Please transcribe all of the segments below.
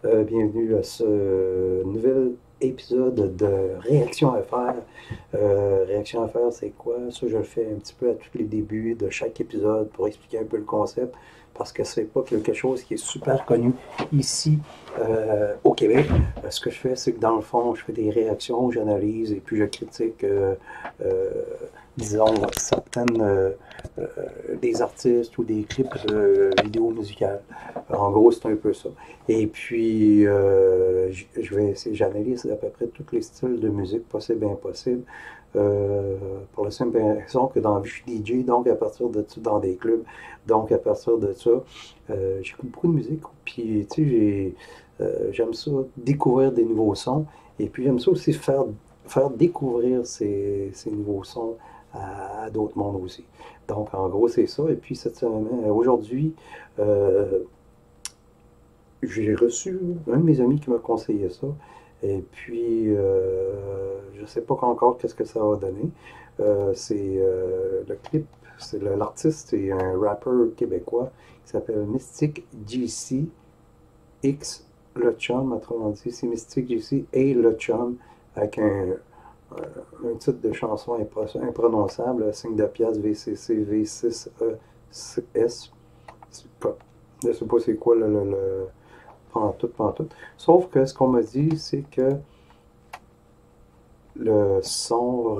Bienvenue à ce nouvel épisode de Réaction à faire. Réaction à faire, c'est quoi? Ça, je le fais un petit peu à tous les débuts de chaque épisode pour expliquer un peu le concept, parce que c'est pas quelque chose qui est super connu ici au Québec. Ce que je fais, c'est que dans le fond, je fais des réactions, j'analyse et puis je critique, euh, disons, certaines des artistes ou des clips vidéo musicales. En gros, c'est un peu ça. Et puis, je vais essayer, j'analyse à peu près tous les styles de musique possibles et impossibles. Pour la simple raison que dans, je suis DJ, donc à partir de ça, dans des clubs, donc à partir de ça, j'écoute beaucoup de musique. Puis, tu sais, j'aime ça découvrir des nouveaux sons. Et puis, j'aime ça aussi faire découvrir ces nouveaux sons à d'autres mondes aussi. Donc, en gros, c'est ça. Et puis, cette semaine, aujourd'hui, euh, j'ai reçu un de mes amis qui m'a conseillé ça. Et puis, je ne sais pas encore qu'est-ce que ça va donner. Le clip, l'artiste, c'est un rappeur québécois qui s'appelle Mystic GC X Le Chum, autrement dit, c'est Mystic GC et Le Chum avec un titre de chanson imprononçable, 5 de pièce VCC V6ES. Je ne sais pas c'est quoi le pantoute, pantoute. Sauf que ce qu'on m'a dit, c'est que le son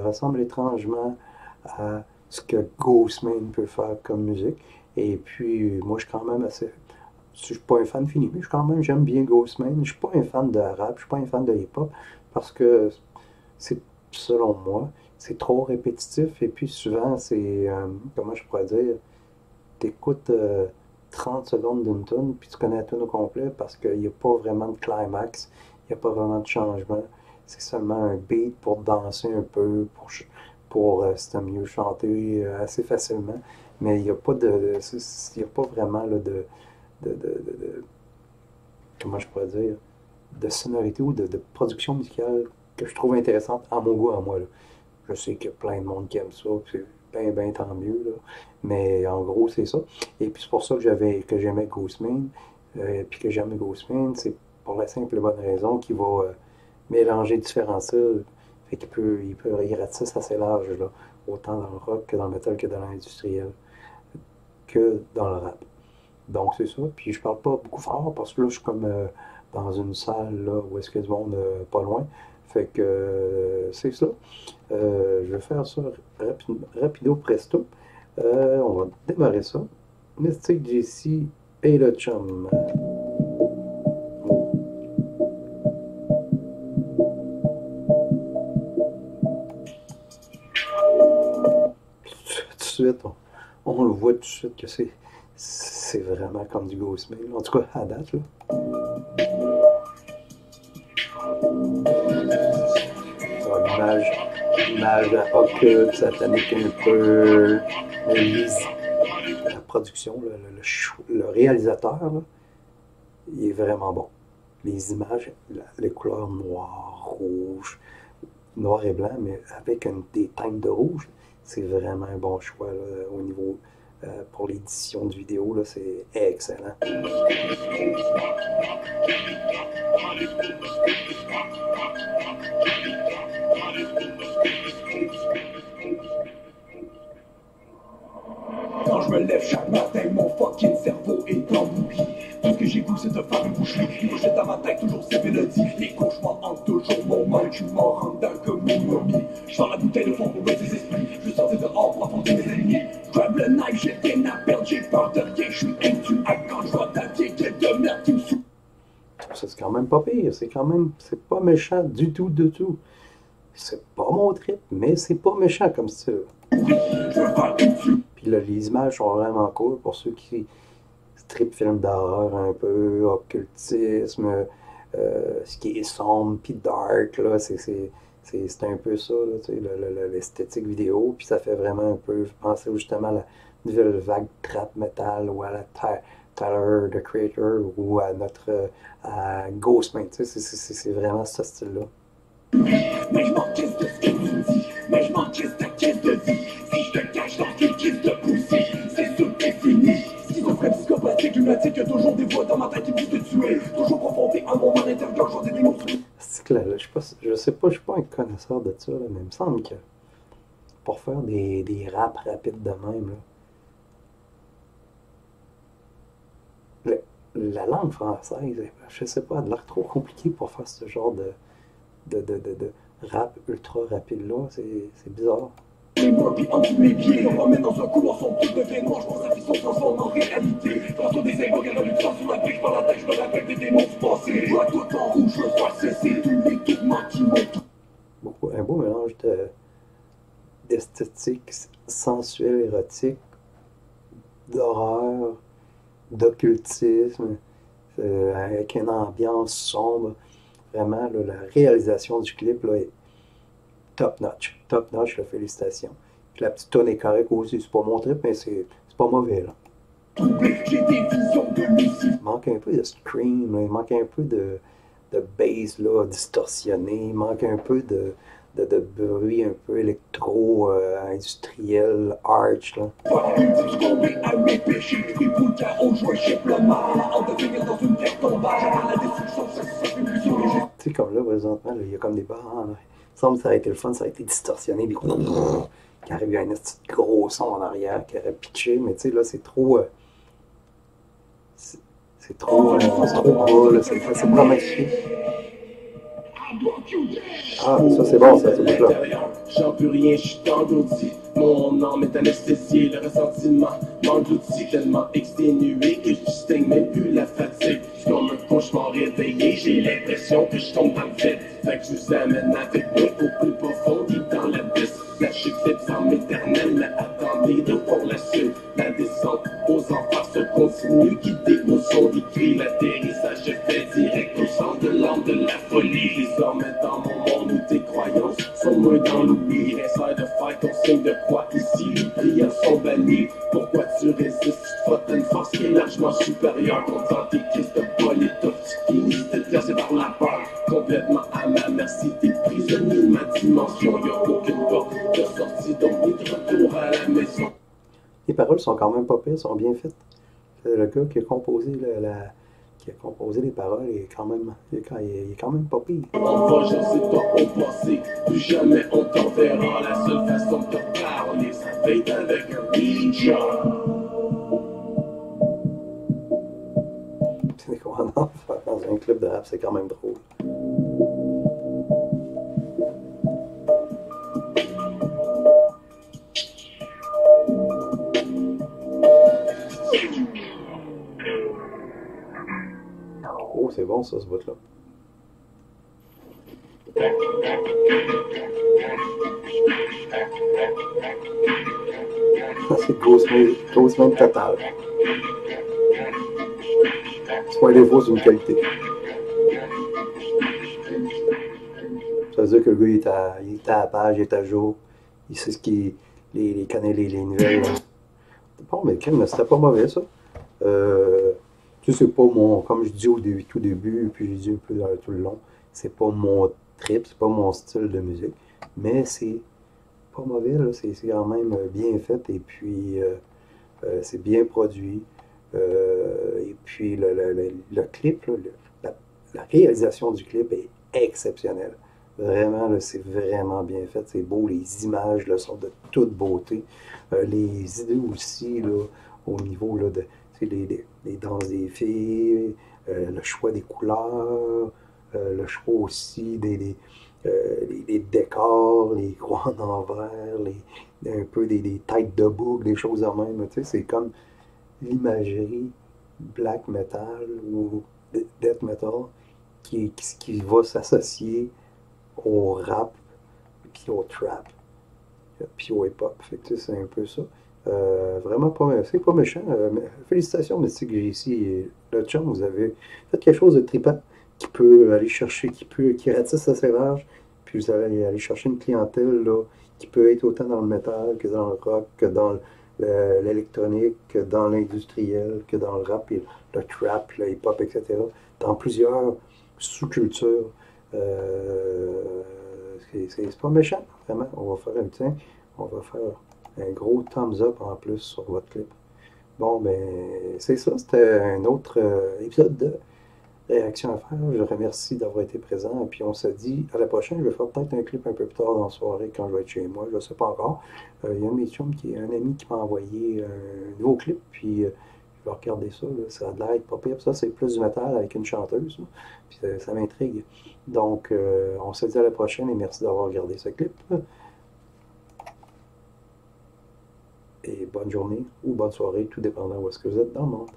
ressemble étrangement à ce que Ghostman peut faire comme musique. Et puis, moi, je suis quand même assez. Je suis pas un fan fini, mais j'aime bien Ghostman. Je suis pas un fan de rap, je suis pas un fan de hip-hop, parce que c'est, selon moi, c'est trop répétitif. Et puis, souvent, comment je pourrais dire, t'écoutes 30 secondes d'une tune, puis tu connais la tune au complet parce qu'il n'y a pas vraiment de climax, il n'y a pas vraiment de changement. C'est seulement un beat pour danser un peu, si t'aimes mieux chanter assez facilement. Mais il n'y a pas il y a pas vraiment là, de- comment je pourrais dire, de sonorité ou de production musicale que je trouve intéressante à mon goût, à moi. Là. Je sais qu'il y a plein de monde qui aime ça, puis c'est bien tant mieux, là. Mais en gros, c'est ça. Et puis c'est pour ça que j'aimais Ghostman. Puis que j'aimais Ghostman, c'est pour la simple et bonne raison qu'il va mélanger différents styles. Fait il ratisse assez large, là. Autant dans le rock que dans le metal que dans l'industriel, que dans le rap. Donc c'est ça. Puis je parle pas beaucoup fort parce que là, je suis comme dans une salle là, où est-ce qu'il y a du monde pas loin. Fait que c'est ça. Je vais faire ça rapido presto. On va démarrer ça. Mystic JC et le chum. Tout de suite, on le voit tout de suite que c'est vraiment comme du Ghostmail. En tout cas, à date, là. L'image occulte, satanique un peu. La production, le réalisateur, là, il est vraiment bon. Les images, les couleurs noires, rouges, noir et blanc, mais avec des teintes de rouge, c'est vraiment un bon choix là, au niveau pour l'édition de vidéo, là, c'est excellent. Quand je me lève chaque matin, mon fucking cerveau est en oubli. Tout ce que j'écoute, c'est de faire une boucherie. Il projette dans ma tête toujours ces mélodies. Les cauchemars hantent toujours mon mind. Je suis mort en dedans comme une momie. Je sors la bouteille de fond pour mettre ses esprits. Je veux sortir dehors pour affronter mes ennemis. Je grab le knife, j'ai rien à perdre. J'ai peur de rien, je suis intuable quand je vois ta vieille tête de merde qui me souffle. Ça, c'est quand même pas pire. C'est pas méchant du tout, du tout. C'est pas mon trip, mais c'est pas méchant comme ça. Puis là, les images sont vraiment cool pour ceux qui trip film d'horreur un peu, occultisme, ce qui est sombre puis dark, là, c'est un peu ça, là, tu sais, l'esthétique vidéo, puis ça fait vraiment un peu penser justement à la nouvelle vague trap metal ou à la Tyler, the Creator, ou à à Ghostman, tu sais, c'est vraiment ce style-là. Mais je m'en crisse de ce que tu me dis. Mais je m'en crisse ta caisse de vie. Si je te cache dans une crise de poussie, c'est sûr que t'es fini. Schizophrène psychopathique, lunatique, y'a toujours des voix dans ma tête qui me disent de tuer. Toujours sais pas, je suis pas un connaisseur de ça, là, mais il me semble que pour faire des raps rapides de même, là, la langue française, je sais pas, elle a l'air trop compliquée pour faire ce genre de rap ultra rapide là, c'est bizarre. Les mains puis en dessous de mes pieds, on m'emmène dans un couloir sombre, tout devient noir, je pense à vie son transforme en réalité. Tantôt des égaux, y'a du sang sur ma brique, par la tête, je me rappelle des démons du passé. Je vois tout en rouge, je veux faire cesser tous les tourments qui m'ont. Un beau mélange d'esthétique sensuelle, érotique, d'horreur, d'occultisme, avec une ambiance sombre. Vraiment, là, la réalisation du clip là, est top notch. Top notch, là, félicitations. Puis la petite tonne est correcte aussi. C'est pas mon trip, mais c'est pas mauvais. Là. J'ai des visions de Lucie. Il manque un peu de scream, là. Il manque un peu de bass là, distorsionné. Il manque un peu de bruit un peu électro-industriel, arch. Là. À mes péchés, des boules chaos, je worship le mal. En devenir dans une terre tombale, la destruction, ça fait plus léger. Tu sais, comme là, présentement, il y a comme des barres. Il me semble que ça aurait été le fun, ça aurait été distorsionné. Puis qu'il aurait eu un petit gros son en arrière qui aurait pitché. Mais tu sais, là, c'est trop. C'est trop bas, là. C'est pas chier. Ah, ça c'est bon, ça, c'est bon là. J'en peux rien, je suis engourdi. Mon âme est anesthésiée, le ressentiment m'engloutit tellement exténué que je distingue même plus la fatigue. C'est comme un cauchemar réveillé, j'ai l'impression que je tombe dans le vide. Fait que je vous amène avec moi au plus profond, dans l'abysse. La chute est en éternelle, mais attendez de voir la suite. La descente aux enfers se continue, guidée au son des cris. L'atterrissage se fait direct au centre de l'âme de la folie. Désormais dans mon monde où tes croyances sont moins dans l'oubli. Essaie de faire ton signe de croix ici, les prières sont bannies. Pourquoi tu résistes? Tu te frottes à une force qui est largement supérieure. Content tes crises de bol et top, tu finis de te placer par la peur. Complètement à ma merci, t'es prisonnier de ma dimension. Y'a aucune porte de sortie, donc ni de retour à la maison. Les paroles sont quand même pas pires, sont bien faites. Le gars qui a composé les paroles est quand même, il est quand même pas pire. On va, je sais pas au passé, plus jamais on t'enverra. La seule façon de te parler, ça va être avec un Ouija. C'est quoi en enfer dans un club de rap, c'est quand même drôle. Oh, c'est bon ça, ce bout-là. C'est Ghostman total. C'est pas un défaut, c'est une qualité. Ça veut dire que le gars, il est à la page, il est à jour. Il sait ce qu'il connaît les nouvelles. Bon, mais c'était pas mauvais, ça. Tu sais, c'est pas mon, comme je dis tout début, puis je dis un peu tout le long, c'est pas mon trip, c'est pas mon style de musique, mais c'est pas mauvais, là, c'est quand même bien fait, et puis c'est bien produit, et puis le clip, là, la réalisation du clip est exceptionnelle. Vraiment, là, c'est vraiment bien fait, c'est beau, les images là, sont de toute beauté, les idées aussi, là, au niveau là, de les danses des filles, le choix des couleurs, le choix aussi les décors, les croix en envers, un peu des têtes de boucle, des choses en même. Tu sais, c'est comme l'imagerie black metal ou death metal qui va s'associer au rap, puis au trap, puis au hip-hop. Fait que tu sais, c'est un peu ça. Vraiment pas, c'est pas méchant. Félicitations, Mystique GC et le chum, vous avez fait quelque chose de trippant qui peut aller chercher, qui ratisse assez large, puis vous allez aller chercher une clientèle là, qui peut être autant dans le métal que dans le rock, que dans l'électronique, que dans l'industriel, que dans le rap, et le trap, le hip-hop, etc. Dans plusieurs sous-cultures. C'est pas méchant, vraiment. On va faire on va faire un gros thumbs up en plus sur votre clip. Bon, ben, c'est ça. C'était un autre épisode de réaction à faire. Je remercie d'avoir été présent. Et puis on se dit à la prochaine. Je vais faire peut-être un clip un peu plus tard dans la soirée quand je vais être chez moi. Je ne sais pas encore. Il y a un de mes chums un ami qui m'a envoyé un nouveau clip. Puis je vais regarder ça. Là. Ça a l'air pas pire. Ça, c'est plus du métal avec une chanteuse. Là. Puis ça m'intrigue. Donc on se dit à la prochaine et merci d'avoir regardé ce clip. Et bonne journée ou bonne soirée, tout dépendant où est-ce que vous êtes dans le monde.